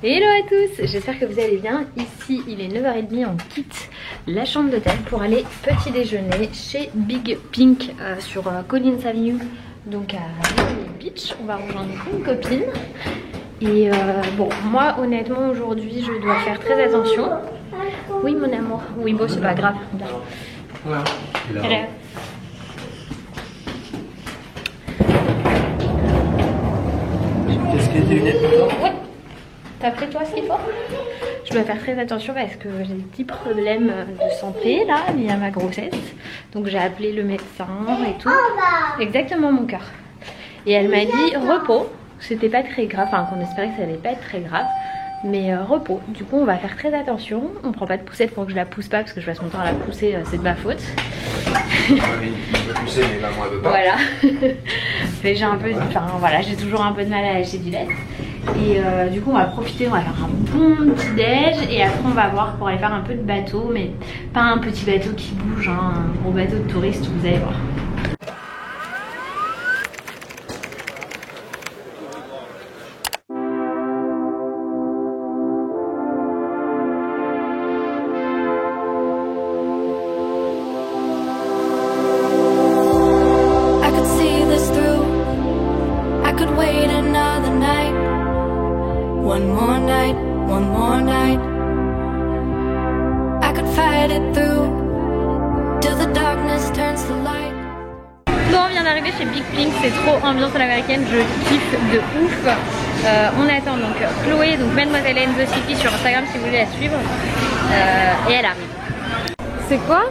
Hello à tous, j'espère que vous allez bien. Ici il est 9h30, on quitte la chambre d'hôtel pour aller petit déjeuner chez Big Pink sur Collins Avenue, donc à Miami Beach. On va rejoindre une copine. Et bon, moi honnêtement aujourd'hui je dois faire très attention. Oui mon amour, oui bon c'est pas grave. Voilà. Qu'est-ce que tu veux? Ouais. T'as pris toi ce qu'il faut? Je dois faire très attention parce que j'ai des petits problèmes de santé là liés à ma grossesse. Donc j'ai appelé le médecin et tout. Exactement mon cœur. Et elle m'a dit repos. C'était pas très grave, enfin qu'on espérait que ça allait pas être très grave. Mais repos. Du coup on va faire très attention. On prend pas de poussette pour que je la pousse pas parce que je passe mon temps à la pousser, c'est de ma faute. Il veut pousser mais maman elle veut pas. Voilà. J'ai un peu, enfin voilà, j'ai toujours un peu de mal à lâcher du lait. Et du coup on va profiter, on va faire un bon petit déj et après on va voir pour aller faire un peu de bateau, mais pas un petit bateau qui bouge, hein, un gros bateau de touristes, vous allez voir. Bon, on vient d'arriver chez Big Pink, c'est trop ambiance à l'américaine, je kiffe de ouf. On attend donc Chloé, donc Mademoiselle and the City sur Instagram si vous voulez la suivre. Et elle arrive. C'est quoi?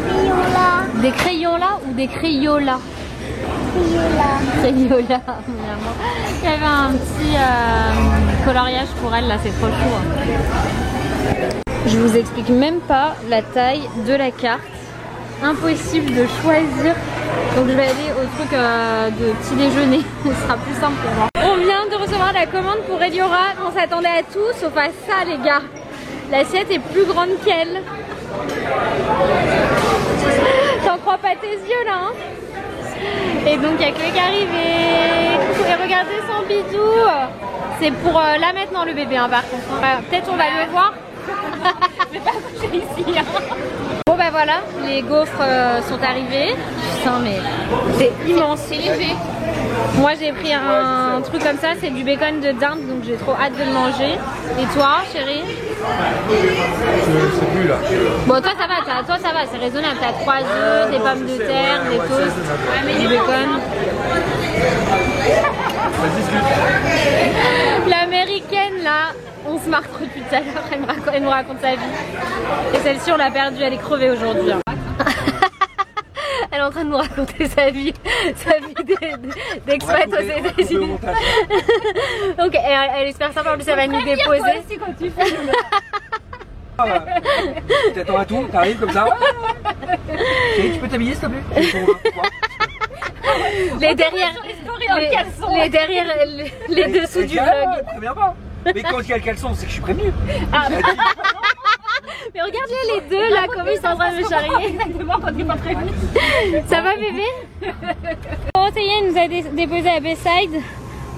Crayola. Des crayons là ou des crayolas? Crayola, mon amour. Il y avait un petit coloriage pour elle là, c'est trop chou. Hein. Je vous explique même pas la taille de la carte. Impossible de choisir. Donc je vais aller au truc de petit déjeuner. Ce sera plus simple pour moi. On vient de recevoir la commande pour Eliora. On s'attendait à tout sauf à ça les gars. L'assiette est plus grande qu'elle. T'en crois pas tes yeux là hein? Et donc il y a Chloé qui est arrivée. Et regardez son bidou. C'est pour là maintenant le bébé hein, par contre. Peut-être on va le voir. Je vais pas coucher ici hein. Bon bah voilà, les gaufres sont arrivés. Putain mais c'est immense. C'est léger. Moi j'ai pris un truc comme ça, c'est du bacon de dinde, donc j'ai trop hâte de le manger. Et toi chérie? Je sais plus là. Bon toi ça va, c'est raisonnable. T'as 3 œufs, des pommes de terre, des toasts, du bacon. L'américaine là, on se marre trop depuis tout à l'heure, elle nous raconte sa vie. Et celle-ci on l'a perdue, elle est crevée aujourd'hui. Elle est en train de nous raconter sa vie d'expat aux États-Unis. Donc elle espère ça, en plus elle va nous déposer. Aussi quand tu filmes. Tu t'attends à tout, t'arrives comme ça. Chérie, tu peux t'habiller s'il te plaît? Les derrière, les dessous du vlog. Très bien pas. Mais quand il y a le caleçon, c'est que je suis prévenu. Ah. Mais regardez les deux là, comme ils sont en train de me charrier. Exactement quand t'es pas prévenu. Ça va bébé? Bon, ça y est, elle nous a déposé à Bayside.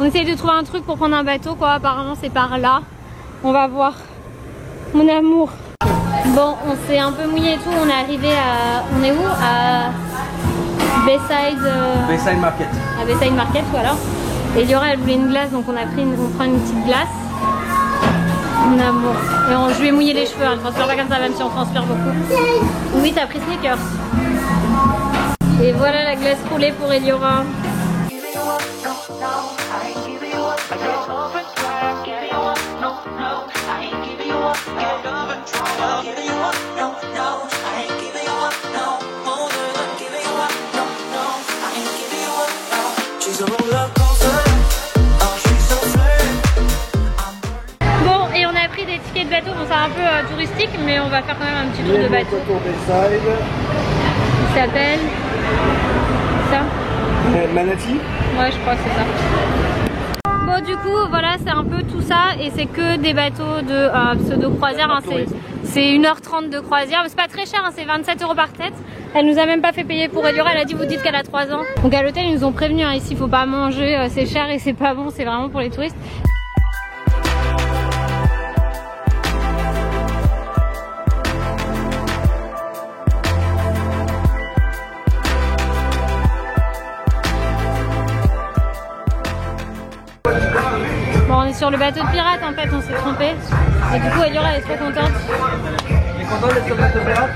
On essaye de trouver un truc pour prendre un bateau quoi. Apparemment c'est par là. On va voir. Mon amour. Bon, on s'est un peu mouillé et tout. On est arrivé à... On est où? À Bayside... Bayside Market. À Bayside Market, voilà. Et Eliora elle voulait une glace, donc on prend une petite glace. Mon amour. Et je lui ai mouillé les cheveux, elle ne transpire pas comme ça même si on transpire beaucoup. Oui, t'as pris Snickers. Et voilà la glace roulée pour Eliora. Bon, et on a pris des tickets de bateau, bon c'est un peu touristique, mais on va faire quand même un petit tour de bateau. Il s'appelle... ça Manatee? Ouais, je crois que c'est ça. Bon, du coup, voilà, c'est un peu tout ça. Et c'est que des bateaux de pseudo-croisière. Hein, c'est 1h30 de croisière. Mais c'est pas très cher, hein, c'est 27 € par tête. Elle nous a même pas fait payer pour Eliora. Elle a dit, vous dites qu'elle a 3 ans. Donc à l'hôtel, ils nous ont prévenu. Hein, ici, il faut pas manger. C'est cher et c'est pas bon. C'est vraiment pour les touristes. sur le bateau de pirate en fait, on s'est trompé. Et du coup, Eliora elle est trop contente. Tu es content d'être sur le bateau de pirate?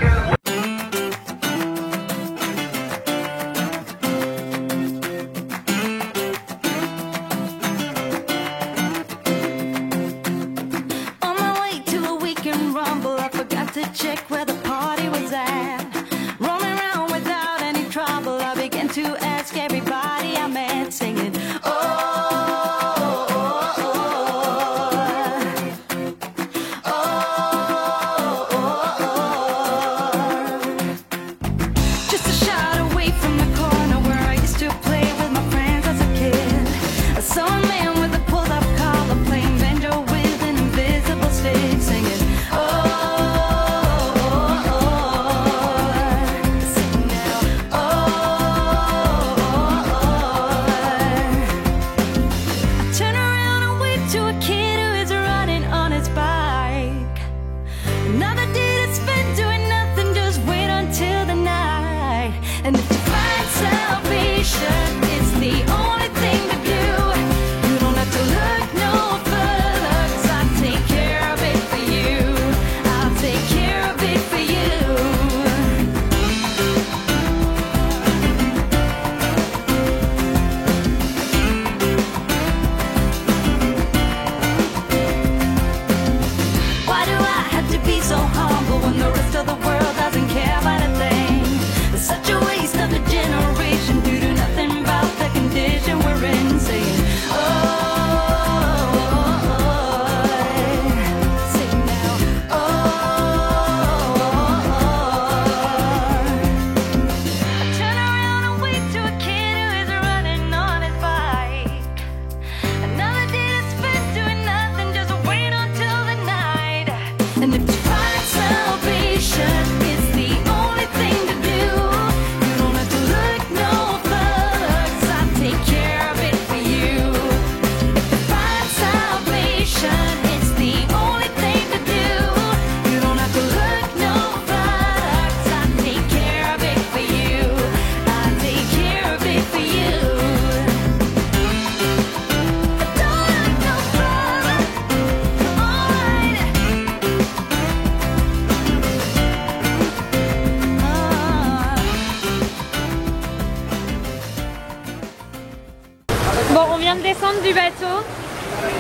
Bon, on vient de descendre du bateau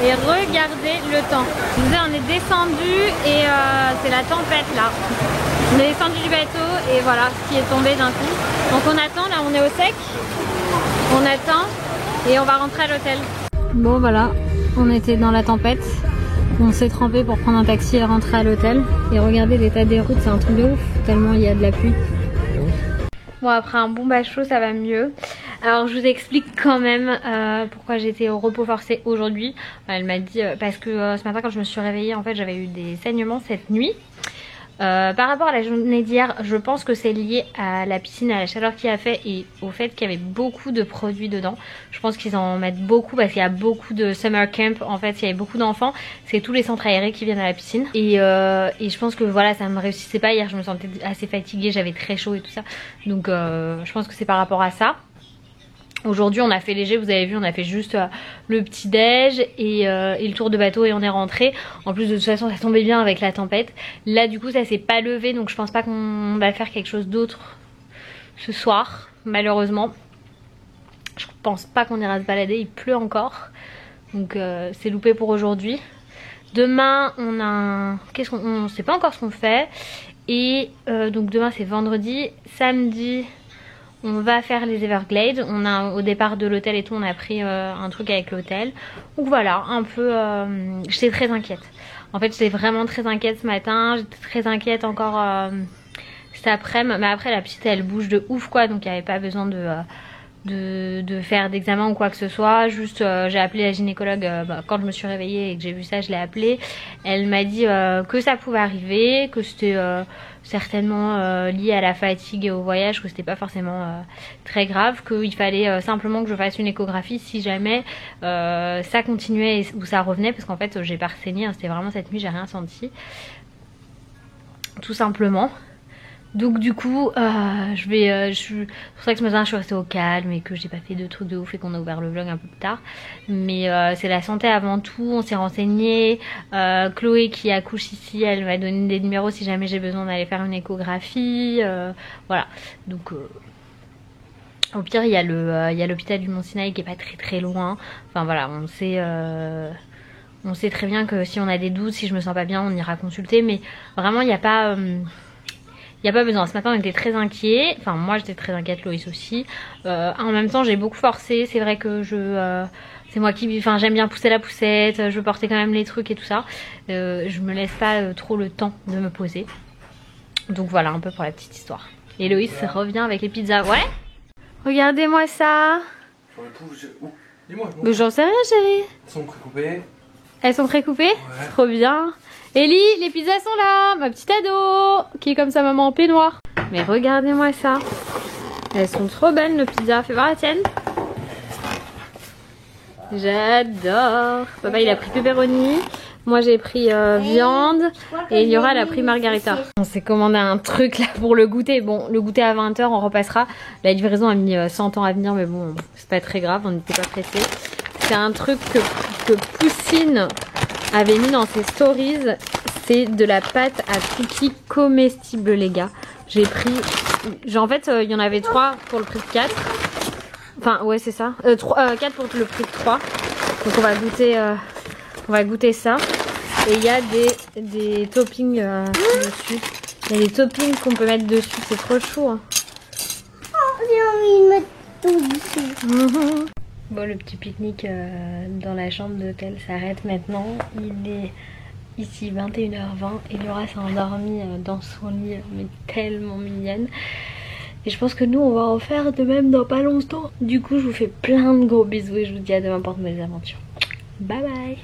et regardez le temps. Je vous disais, on est descendu et c'est la tempête là. On est descendu du bateau et voilà ce qui est tombé d'un coup. Donc on attend, là on est au sec. On attend et on va rentrer à l'hôtel. Bon voilà, on était dans la tempête. On s'est trempé pour prendre un taxi et rentrer à l'hôtel. Et regardez l'état des routes, c'est un truc de ouf, tellement il y a de la pluie. Bon, après un bon bain chaud, ça va mieux. Alors je vous explique quand même pourquoi j'étais au repos forcé aujourd'hui. Elle m'a dit parce que ce matin quand je me suis réveillée, en fait j'avais eu des saignements cette nuit. Par rapport à la journée d'hier, je pense que c'est lié à la piscine, à la chaleur qu'il a fait et au fait qu'il y avait beaucoup de produits dedans. Je pense qu'ils en mettent beaucoup parce qu'il y a beaucoup de summer camp. En fait, il y avait beaucoup d'enfants. C'est tous les centres aérés qui viennent à la piscine. Et je pense que voilà, ça me réussissait pas. Hier, je me sentais assez fatiguée, j'avais très chaud et tout ça. Donc je pense que c'est par rapport à ça. Aujourd'hui on a fait léger, vous avez vu, on a fait juste le petit déj et le tour de bateau et on est rentré. En plus de toute façon ça tombait bien avec la tempête. Là du coup ça s'est pas levé, donc je pense pas qu'on va faire quelque chose d'autre ce soir, malheureusement. Je pense pas qu'on ira se balader, il pleut encore. Donc c'est loupé pour aujourd'hui. Demain on a on sait pas encore ce qu'on fait. Et donc demain c'est vendredi, samedi on va faire les Everglades. On a au départ de l'hôtel et tout, on a pris un truc avec l'hôtel. Donc voilà, un peu j'étais très inquiète. En fait j'étais vraiment très inquiète ce matin. J'étais très inquiète encore cet après-midi. Mais après la petite elle bouge de ouf quoi. Donc il n'y avait pas besoin de faire d'examen ou quoi que ce soit. Juste j'ai appelé la gynécologue quand je me suis réveillée et que j'ai vu ça, je l'ai appelée. Elle m'a dit que ça pouvait arriver, que c'était certainement lié à la fatigue et au voyage, que c'était pas forcément très grave, qu'il fallait simplement que je fasse une échographie si jamais ça continuait ou ça revenait, parce qu'en fait j'ai pas saigné, hein, c'était vraiment cette nuit, j'ai rien senti tout simplement. Donc du coup, c'est pour ça que ce matin je suis restée au calme et que j'ai pas fait de trucs de ouf et qu'on a ouvert le vlog un peu plus tard. Mais c'est la santé avant tout, on s'est renseigné. Chloé qui accouche ici, elle va donner des numéros si jamais j'ai besoin d'aller faire une échographie. Voilà, donc au pire il y a l'hôpital du Mont-Sinaï qui est pas très loin. Enfin voilà, on sait très bien que si on a des doutes, si je me sens pas bien, on ira consulter. Mais vraiment il n'y a pas... Il n'y a pas besoin. Ce matin on était très inquiets. Enfin moi j'étais très inquiète, Loïs aussi. En même temps j'ai beaucoup forcé. C'est vrai que c'est moi qui... Enfin j'aime bien pousser la poussette. Je portais quand même les trucs et tout ça. Je me laisse pas trop le temps de me poser. Donc voilà un peu pour la petite histoire. Et Loïs revient avec les pizzas. Ouais. Regardez-moi ça. Dis-moi. Mais j'en sais rien chérie. Elles sont précoupées. Elles sont précoupées? Ouais. Trop bien. Ellie, les pizzas sont là. Ma petite ado qui est comme sa maman en peignoir. Mais regardez-moi ça. Elles sont trop belles nos pizzas. Fais voir la tienne. J'adore. Papa il a pris pepperoni. Moi j'ai pris viande. Et Liora elle a pris margarita. On s'est commandé un truc là pour le goûter. Bon le goûter à 20 h on repassera. La livraison a mis 100 ans à venir. Mais bon c'est pas très grave. On n'était pas pressés. C'est un truc que Poussine avait mis dans ses stories. C'est de la pâte à cookies comestible les gars. J'ai pris... en fait il y en avait 3 pour le prix de 4. Enfin ouais c'est ça. 4 pour le prix de 3. Donc on va goûter ça. Et il y a des toppings dessus. Il y a des toppings qu'on peut mettre dessus. C'est trop chou hein. Oh, j'ai envie de mettre tout dessus. Bon le petit pique-nique dans la chambre d'hôtel s'arrête maintenant. Il est ici 21h20 et Laura s'est endormie dans son lit mais tellement mignonne. Et je pense que nous on va en faire de même dans pas longtemps. Du coup je vous fais plein de gros bisous et je vous dis à demain pour de nouvelles aventures. Bye bye.